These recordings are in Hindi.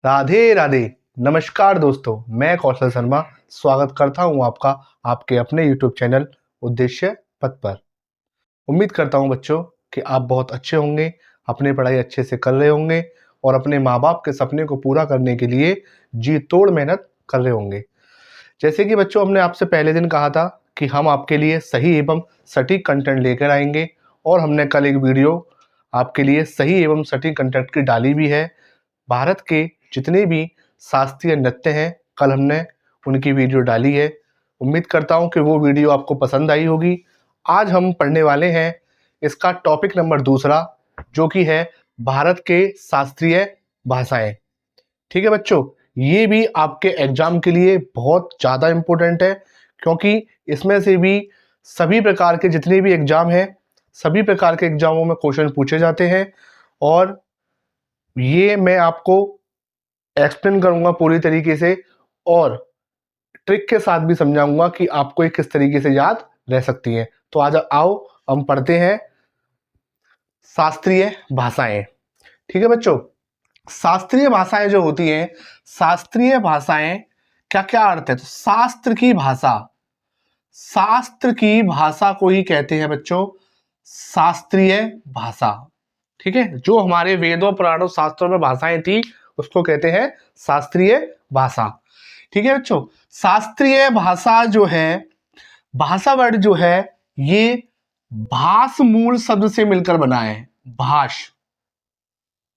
राधे राधे। नमस्कार दोस्तों, मैं कौशल शर्मा स्वागत करता हूं आपका आपके अपने YouTube चैनल उद्देश्य पथ पर। उम्मीद करता हूं बच्चों कि आप बहुत अच्छे होंगे, अपनी पढ़ाई अच्छे से कर रहे होंगे और अपने माँ बाप के सपने को पूरा करने के लिए जी तोड़ मेहनत कर रहे होंगे। जैसे कि बच्चों हमने आपसे पहले दिन कहा था कि हम आपके लिए सही एवं सटीक कंटेंट लेकर आएंगे और हमने कल एक वीडियो आपके लिए सही एवं सटीक कंटेंट की डाली भी है। भारत के जितने भी शास्त्रीय नृत्य हैं कल हमने उनकी वीडियो डाली है। उम्मीद करता हूं कि वो वीडियो आपको पसंद आई होगी। आज हम पढ़ने वाले हैं इसका टॉपिक नंबर 2 जो कि है भारत के शास्त्रीय भाषाएं। ठीक है बच्चों, ये भी आपके एग्जाम के लिए बहुत ज़्यादा इम्पोर्टेंट है क्योंकि इसमें से भी सभी प्रकार के जितने भी एग्जाम हैं सभी प्रकार के एग्जामों में क्वेश्चन पूछे जाते हैं और ये मैं आपको एक्सप्लेन करूंगा पूरी तरीके से और ट्रिक के साथ भी समझाऊंगा कि आपको ये किस तरीके से याद रह सकती है। तो आज आओ हम पढ़ते हैं शास्त्रीय भाषाएं। ठीक है बच्चों, शास्त्रीय भाषाएं जो होती हैं, शास्त्रीय भाषाएं क्या क्या अर्थ है? तो शास्त्र की भाषा, शास्त्र की भाषा को ही कहते हैं बच्चों शास्त्रीय भाषा। ठीक है, जो हमारे वेदों पुराणों शास्त्रों में भाषाएं थी उसको कहते हैं शास्त्रीय भाषा। ठीक है बच्चों, शास्त्रीय भाषा जो है, भाषा वर्ड जो है ये भाष मूल शब्द से मिलकर बना है। भाष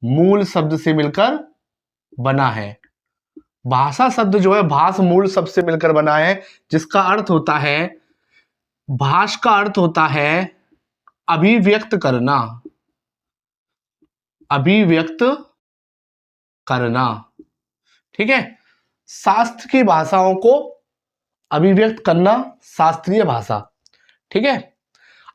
मूल शब्द से मिलकर बना है। भाषा शब्द जो है भाष मूल शब्द से मिलकर बना है, जिसका अर्थ होता है, भाष का अर्थ होता है अभिव्यक्त करना, अभिव्यक्त करना। ठीक है, शास्त्र की भाषाओं को अभिव्यक्त करना शास्त्रीय भाषा। ठीक है,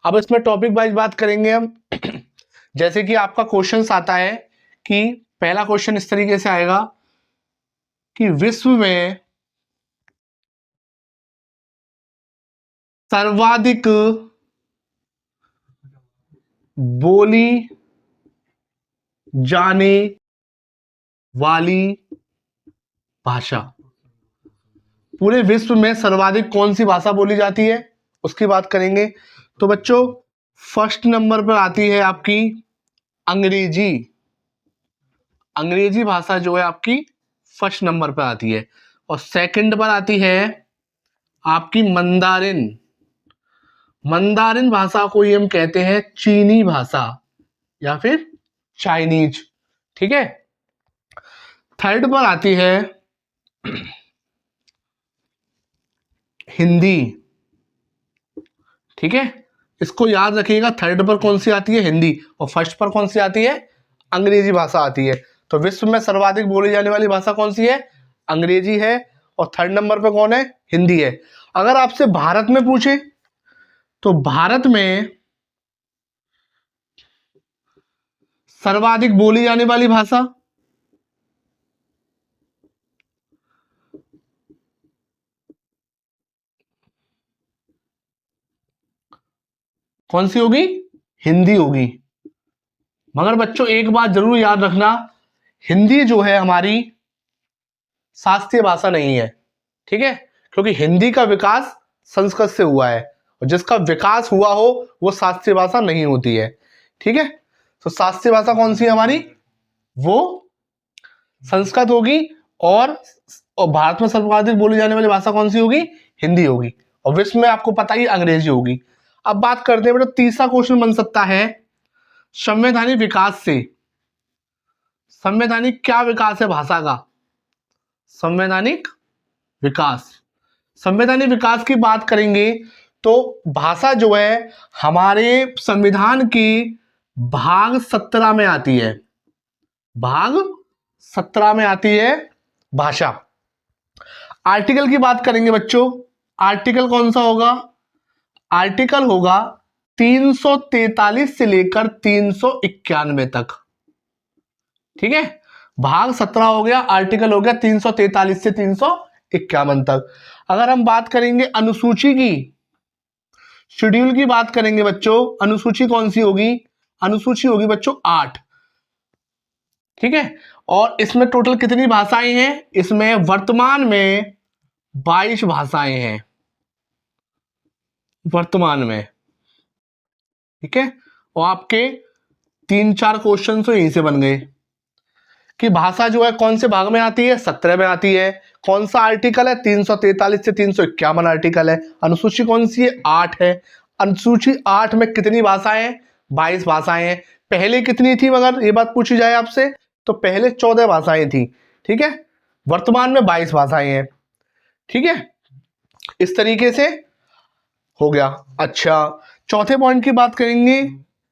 अब इसमें टॉपिक वाइज बात करेंगे हम। जैसे कि आपका क्वेश्चन आता है कि पहला क्वेश्चन इस तरीके से आएगा कि विश्व में सर्वाधिक बोली जाने वाली भाषा, पूरे विश्व में सर्वाधिक कौन सी भाषा बोली जाती है उसकी बात करेंगे। तो बच्चों फर्स्ट नंबर पर आती है आपकी अंग्रेजी। अंग्रेजी भाषा जो है आपकी फर्स्ट नंबर पर आती है और सेकंड पर आती है आपकी मंदारिन। मंदारिन भाषा को ही हम कहते हैं चीनी भाषा या फिर चाइनीज। ठीक है, थर्ड पर आती है हिंदी। ठीक है, इसको याद रखिएगा, थर्ड पर कौन सी आती है? हिंदी। और फर्स्ट पर कौन सी आती है? अंग्रेजी भाषा आती है। तो विश्व में सर्वाधिक बोली जाने वाली भाषा कौन सी है? अंग्रेजी है। और थर्ड नंबर पर कौन है? हिंदी है। अगर आपसे भारत में पूछे तो भारत में सर्वाधिक बोली जाने वाली भाषा कौन सी होगी? हिंदी होगी। मगर बच्चों एक बात जरूर याद रखना, हिंदी जो है हमारी शास्त्रीय भाषा नहीं है। ठीक है, क्योंकि हिंदी का विकास संस्कृत से हुआ है और जिसका विकास हुआ हो वो शास्त्रीय भाषा नहीं होती है। ठीक है, तो शास्त्रीय भाषा कौन सी है हमारी? वो संस्कृत होगी। और भारत में सर्वाधिक बोली जाने वाली भाषा कौन सी होगी? हिंदी होगी। और विश्व में आपको पता ही अंग्रेजी होगी। अब बात करते हैं बेटा, तीसरा क्वेश्चन बन सकता है संवैधानिक विकास से। संवैधानिक क्या विकास है भाषा का? संवैधानिक विकास। संवैधानिक विकास की बात करेंगे तो भाषा जो है हमारे संविधान की भाग 17 में आती है। भाग 17 में आती है भाषा। आर्टिकल की बात करेंगे बच्चों, आर्टिकल कौन सा होगा? आर्टिकल होगा 343 से लेकर 391 तक। ठीक है, भाग 17 हो गया, आर्टिकल हो गया 343 से 351 तक। अगर हम बात करेंगे अनुसूची की, शेड्यूल की बात करेंगे बच्चों, अनुसूची कौन सी होगी? अनुसूची होगी बच्चों 8। ठीक है। और इसमें टोटल कितनी भाषाएं हैं? इसमें वर्तमान में 22 भाषाएं हैं वर्तमान में। ठीक है। और आपके 3-4 क्वेश्चन तो यहीं से बन गए कि भाषा जो है कौन से भाग में आती है? 17 में आती है। कौन सा आर्टिकल है? 343 से 351 आर्टिकल है। अनुसूची कौन सी है? 8 है। अनुसूची 8 में कितनी भाषाएं हैं? 22 भाषाएं हैं। पहले कितनी थी अगर ये बात पूछी जाए आपसे तो पहले 14 भाषाएं थी। ठीक है। वर्तमान में 22 भाषाएं हैं। ठीक है, इस तरीके से हो गया। अच्छा, चौथे पॉइंट की बात करेंगे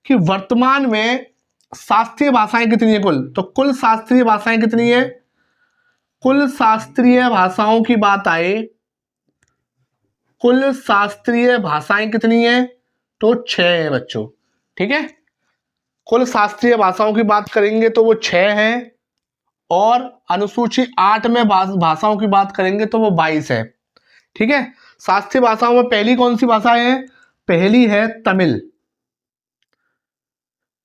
कि वर्तमान में शास्त्रीय भाषाएं कितनी है कुल? तो कुल शास्त्रीय भाषाएं कितनी है? कुल शास्त्रीय भाषाओं की बात आए, कुल शास्त्रीय भाषाएं कितनी है? तो 6 है बच्चों। ठीक है, कुल शास्त्रीय भाषाओं की बात करेंगे तो वो 6 है। और अनुसूची 8 में भाषाओं की बात करेंगे तो वो 22 है। ठीक है, शास्त्रीय भाषाओं में पहली कौन सी भाषा है? पहली है तमिल।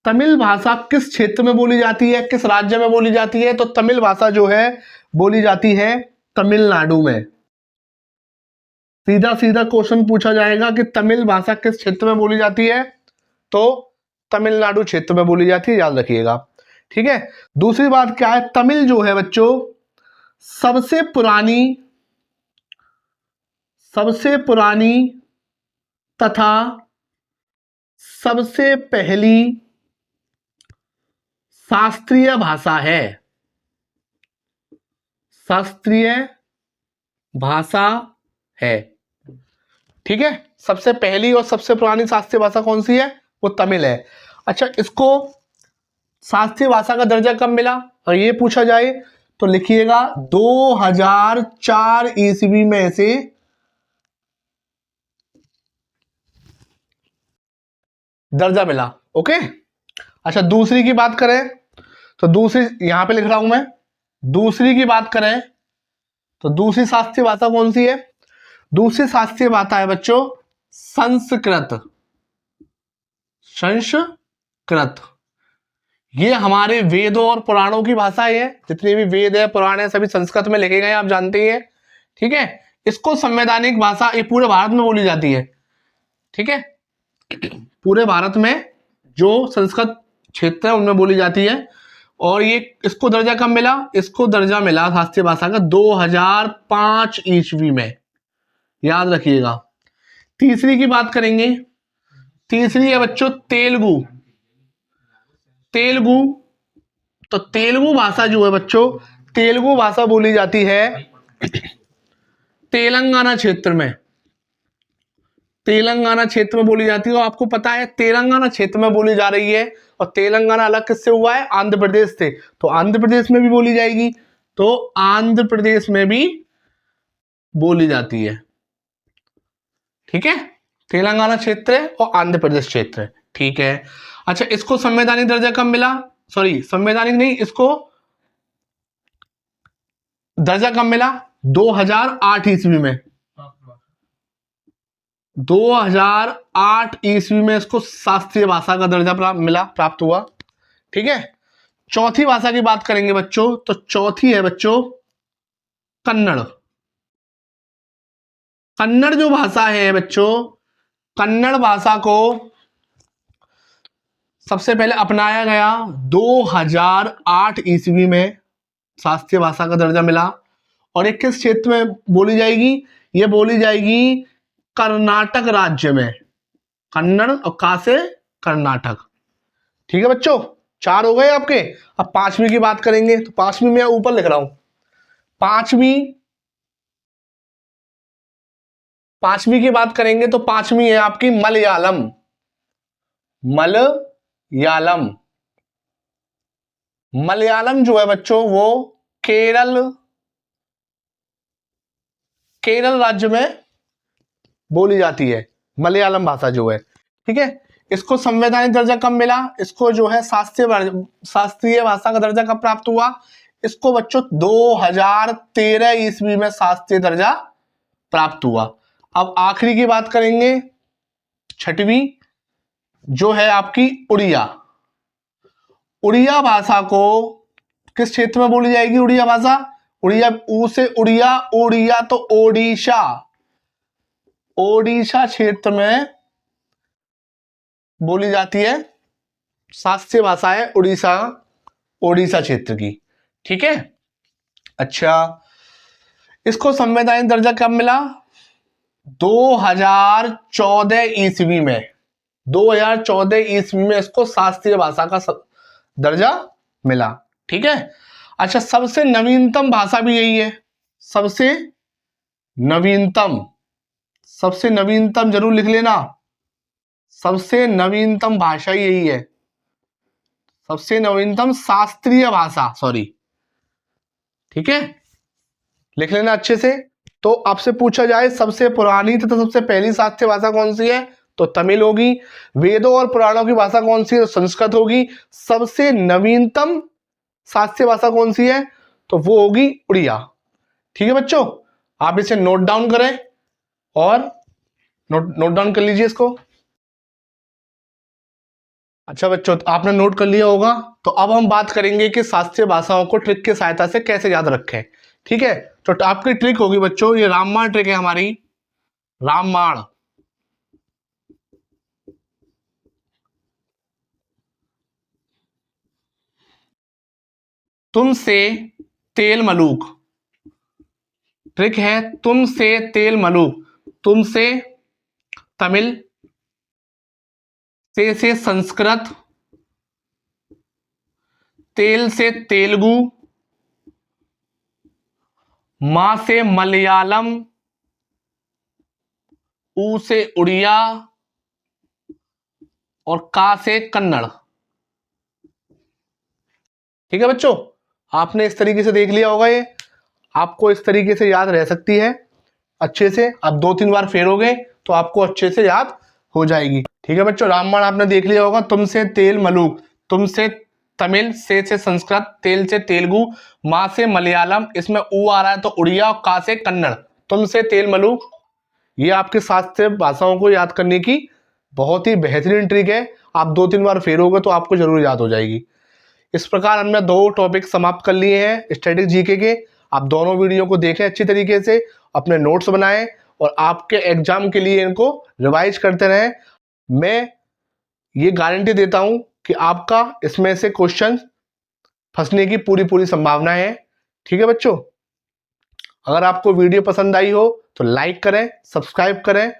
तमिल भाषा किस क्षेत्र में बोली जाती है? किस राज्य में बोली जाती है? तो तमिल भाषा जो है बोली जाती है तमिलनाडु में। सीधा सीधा क्वेश्चन पूछा जाएगा कि तमिल भाषा किस क्षेत्र में बोली जाती है? तो तमिलनाडु क्षेत्र में बोली जाती है, याद रखिएगा। ठीक है, दूसरी बात क्या है? तमिल जो है बच्चों सबसे पुरानी तथा सबसे पहली शास्त्रीय भाषा है। शास्त्रीय भाषा है। ठीक है, सबसे पहली और सबसे पुरानी शास्त्रीय भाषा कौन सी है? वो तमिल है। अच्छा, इसको शास्त्रीय भाषा का दर्जा कब मिला और ये पूछा जाए तो लिखिएगा 2004 ईस्वी में से दर्जा मिला। ओके। अच्छा, दूसरी की बात करें तो दूसरी यहां पे लिख रहा हूं मैं। दूसरी की बात करें तो दूसरी शास्त्रीय भाषा कौन सी है? दूसरी शास्त्रीय भाषा है बच्चों संस्कृत। संस्कृत ये हमारे वेदों और पुराणों की भाषा है। जितने भी वेद है पुराण है सभी संस्कृत में लिखे गए, आप जानते ही हैं। ठीक है, इसको संवैधानिक भाषा ये पूरे भारत में बोली जाती है। ठीक है, पूरे भारत में जो संस्कृत क्षेत्र है उनमें बोली जाती है। और ये इसको दर्जा कब मिला? इसको दर्जा मिला शास्त्रीय भाषा का 2005 ईस्वी में, याद रखिएगा। तीसरी की बात करेंगे। तीसरी है बच्चों तेलुगु। तेलुगु तो तेलुगु भाषा जो है बच्चों, तेलुगु भाषा बोली जाती है तेलंगाना क्षेत्र में। तेलंगाना क्षेत्र में बोली जाती है। और आपको पता है तेलंगाना क्षेत्र में बोली जा रही है और तेलंगाना अलग किससे हुआ है? आंध्र प्रदेश से। तो आंध्र प्रदेश में भी बोली जाएगी, तो आंध्र प्रदेश में भी बोली जाती है। ठीक है, तेलंगाना क्षेत्र है और आंध्र प्रदेश क्षेत्र है। ठीक है। अच्छा, इसको संवैधानिक दर्जा कब मिला? सॉरी, संवैधानिक नहीं, इसको दर्जा कब मिला? 2008 ईस्वी में। 2008 ईस्वी में इसको शास्त्रीय भाषा का दर्जा प्राप्त हुआ। ठीक है, चौथी भाषा की बात करेंगे बच्चों तो चौथी है बच्चों कन्नड़। कन्नड़ जो भाषा है बच्चों, कन्नड़ भाषा को सबसे पहले अपनाया गया 2008 ईस्वी में, शास्त्रीय भाषा का दर्जा मिला। और ये किस क्षेत्र में बोली जाएगी? ये बोली जाएगी कर्नाटक राज्य में। कन्नड़ और का से कर्नाटक। ठीक है बच्चों, 4 हो गए आपके। अब पांचवी की बात करेंगे तो पांचवी में ऊपर लिख रहा हूं। पांचवी की बात करेंगे तो पांचवी है आपकी मलयालम। मलयालम मलयालम जो है बच्चों वो केरल राज्य में बोली जाती है मलयालम भाषा जो है। ठीक है, इसको संवैधानिक दर्जा कब मिला? इसको जो है शास्त्रीय भाषा का दर्जा कब प्राप्त हुआ? इसको बच्चों 2013 ईस्वी में शास्त्रीय दर्जा प्राप्त हुआ। अब आखिरी की बात करेंगे, छठवीं जो है आपकी उड़िया। उड़िया भाषा को किस क्षेत्र में बोली जाएगी उड़िया भाषा? उड़िया, ऊ से उड़िया, उड़िया तो ओडिशा, ओडिशा क्षेत्र में बोली जाती है। शास्त्रीय भाषा है उड़ीसा, ओडिशा क्षेत्र की। ठीक है। अच्छा, इसको संवैधानिक दर्जा कब मिला? 2014 ईस्वी में, 2014 ईस्वी में इसको शास्त्रीय भाषा का दर्जा मिला। ठीक है। अच्छा, सबसे नवीनतम भाषा भी यही है, सबसे नवीनतम, सबसे नवीनतम जरूर लिख लेना, सबसे नवीनतम भाषा यही है, सबसे नवीनतम शास्त्रीय भाषा, सॉरी। ठीक है, लिख लेना अच्छे से। तो आपसे पूछा जाए सबसे पुरानी तथा सबसे पहली शास्त्रीय भाषा कौन सी है, तो तमिल होगी। वेदों और पुराणों की भाषा कौन सी है, तो संस्कृत होगी। सबसे नवीनतम शास्त्रीय भाषा कौन सी है, तो वो होगी उड़िया। ठीक है बच्चों, आप इसे नोट डाउन करें और नोट डाउन कर लीजिए इसको। अच्छा बच्चों, तो आपने नोट कर लिया होगा। तो अब हम बात करेंगे कि शास्त्रीय भाषाओं को ट्रिक की सहायता से कैसे याद रखें। ठीक है, तो आपकी ट्रिक होगी बच्चों, ये रामबाण ट्रिक है हमारी, रामबाण। तुमसे तेल मलूक, ट्रिक है तुमसे तेल मलूक। तुमसे तमिल, से संस्कृत, तेल से तेलुगु, मां से मलयालम, ऊ से उड़िया और का से कन्नड़। ठीक है बच्चों, आपने इस तरीके से देख लिया होगा, ये आपको इस तरीके से याद रह सकती है अच्छे से। आप 2-3 बार फेरोगे तो आपको अच्छे से याद हो जाएगी। ठीक है बच्चों, रामबाण आपने देख लिया होगा। तुमसे तेल मलूक, तुमसे तमिल, से संस्कृत, तेल से तेलुगु, मां से मलयालम, इसमें ऊ आ रहा है तो उड़िया और का से कन्नड़। तुमसे तेल मलूक, ये आपके शास्त्रीय भाषाओं को याद करने की बहुत ही बेहतरीन ट्रिक है। आप 2-3 बार फेरोगे तो आपको जरूर याद हो जाएगी। इस प्रकार हमने 2 टॉपिक समाप्त कर लिए हैं स्टैटिक जीके के। आप दोनों वीडियो को देखें अच्छी तरीके से, अपने नोट्स बनाएं और आपके एग्जाम के लिए इनको रिवाइज करते रहें। मैं ये गारंटी देता हूं कि आपका इसमें से क्वेश्चन फंसने की पूरी संभावना है। ठीक है बच्चों, अगर आपको वीडियो पसंद आई हो तो लाइक करें, सब्सक्राइब करें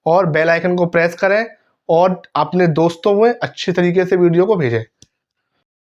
और बेल आइकन को प्रेस करें और अपने दोस्तों में अच्छी तरीके से वीडियो को भेजें।